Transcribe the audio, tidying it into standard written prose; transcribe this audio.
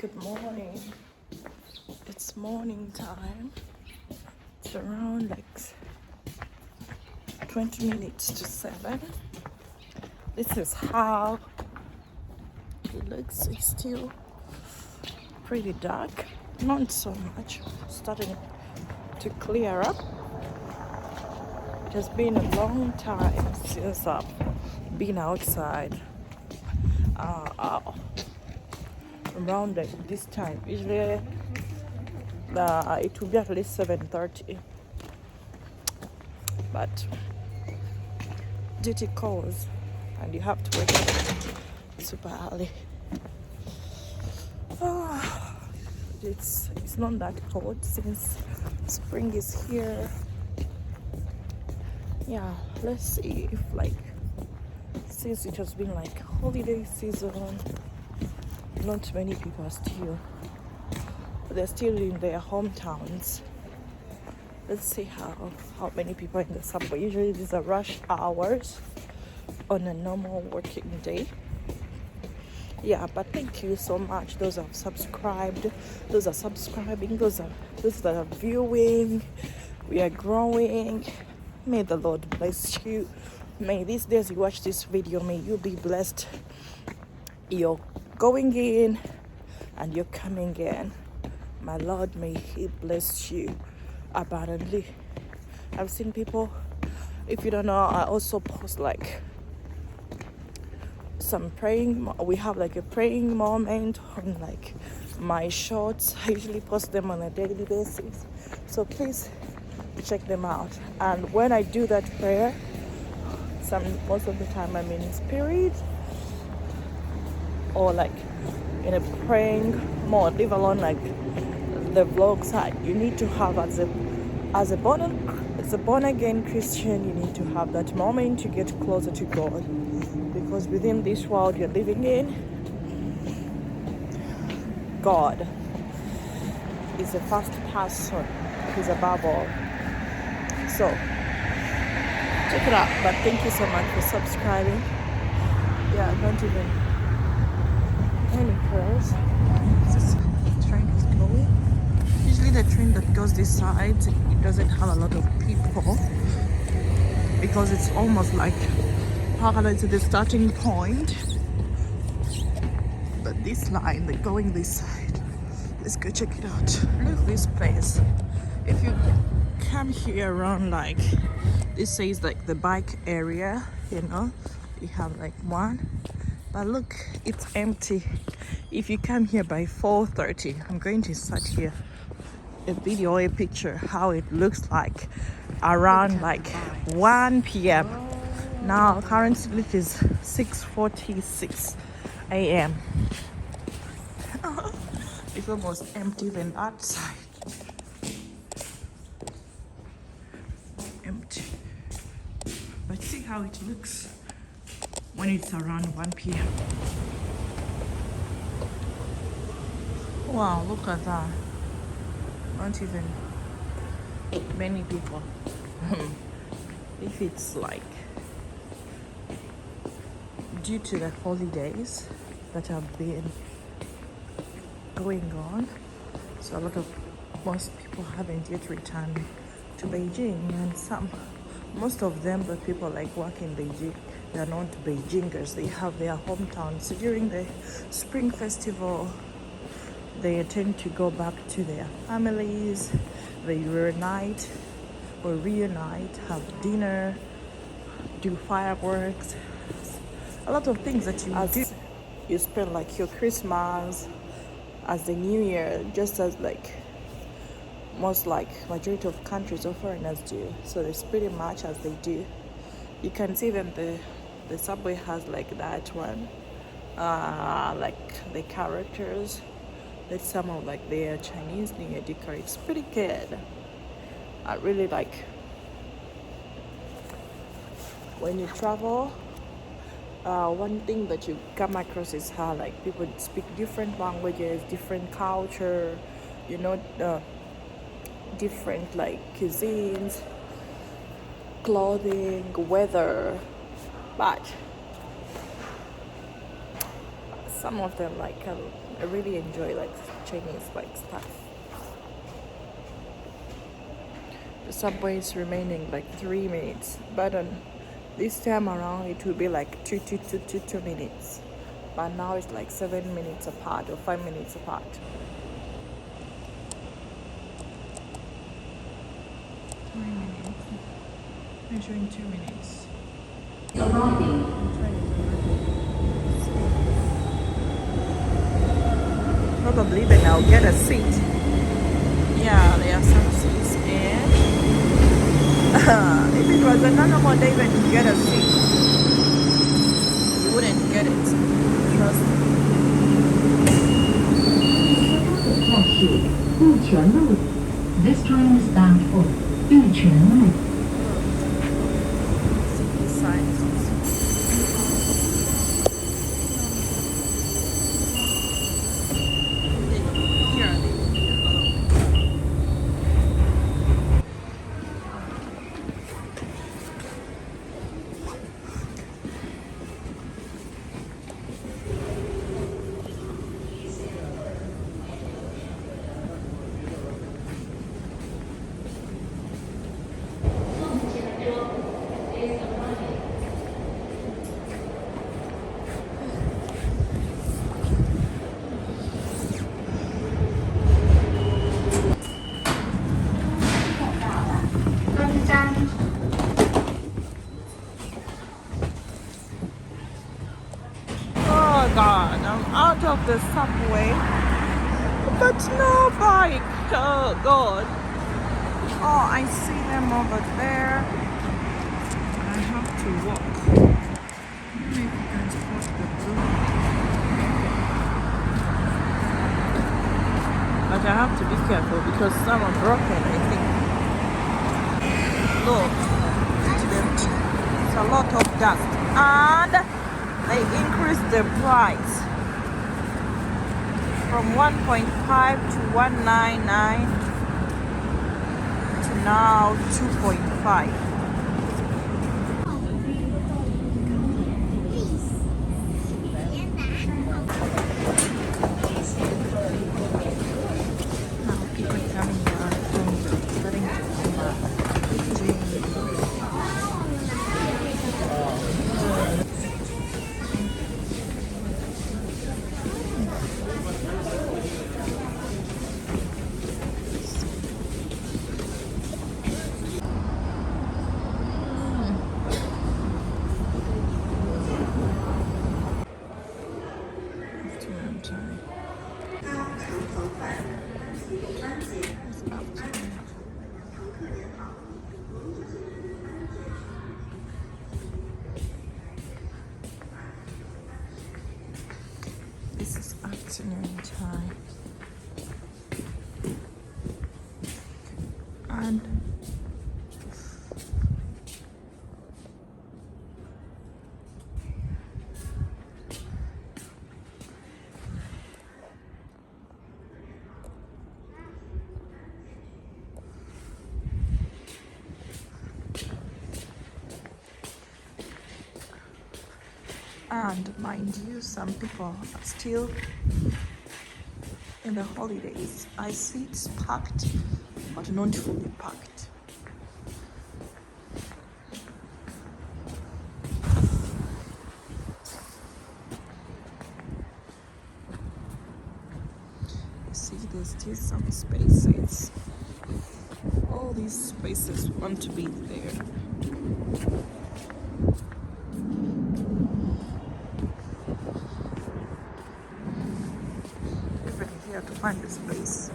Good morning. It's morning time. It's around like 20 minutes to 7. This is how it looks. It's still pretty dark. Not so much. Starting to clear up. It has been a long time since I've been outside. Around this time. Usually it will be at least 7:30. But duty calls and you have to wake up super early. It's not that cold since spring is here. Yeah, let's see if since it has been holiday season, not many people are still, they're still in their hometowns. Let's see how many people are in the subway. Usually these are rush hours on a normal working day. Yeah, but thank you so much. Those have subscribed, those are subscribing, those that are viewing. We are growing. May the Lord bless you. May these days you watch this video, may you be blessed. You're going in and you're coming in. My Lord, may He bless you abundantly. I've seen people, if you don't know, I also post some praying. We have a praying moment on my shorts. I usually post them on a daily basis, so please check them out. And when I do that prayer, most of the time I'm in spirit or in a praying mode, leave alone the vlog side. You need to have as a born again Christian, you need to have that moment to get closer to God, because within this world you're living in, God is the first person. He's above all. So check it out. But thank you so much for subscribing. Yeah, I don't even any prayers. This train is going. Usually the train that goes this side, it doesn't have a lot of people because it's almost parallel to the starting point. But this line, they're going this side. Let's go check it out. Look at this place. If you come here around this says the bike area, you have one, but look, it's empty. If you come here by 4:30, I'm going to start here a video or a picture how it looks like around 1 p.m. Now currently it is 6:46 a.m. It's almost empty than that side. Empty. But see how it looks when it's around 1 p.m. Wow, look at that. Not even many people. If it's due to the holidays that have been going on, so most people haven't yet returned to Beijing, and most of them, the people work in Beijing, they're not Beijingers. They have their hometowns. So during the Spring Festival, they tend to go back to their families. They reunite, have dinner, do fireworks, a lot of things that you do. You spend your Christmas as the New Year, just as most majority of countries or foreigners do. So it's pretty much as they do. You can see even the subway has that one, the characters. That's some of their Chinese New Year decor. It's pretty good. I really when you travel. One thing that you come across is how people speak different languages, different culture, different cuisines, clothing, weather. But some of them like I really enjoy like Chinese like stuff. The subway is remaining like 3 minutes, but this time around it will be like 2 minutes. But now it's like 7 minutes apart or 5 minutes apart. 3 minutes. Measuring 2 minutes. Probably then I'll get a seat. Yeah, there are some seats, and if it was a normal day when you get a seat, you wouldn't get it. Trust me. 站是玉泉路. This train is bound for 玉泉路. See these signs. Here, oh God, I'm out of the subway, but no bike. Oh God. Oh, I see them over there. I have to walk. I don't know if you can spot the blue. But I have to be careful because some are broken, I think. Look, it's a lot of dust. And they increased the price from 1.5 to 199 to now 2.5. Now people coming back from starting to come back. This is afternoon time. And mind you, some people are still in the holidays. I see it's packed, but not fully packed. See, there's still some spaces. All these spaces want to be there. Everybody here to find a space.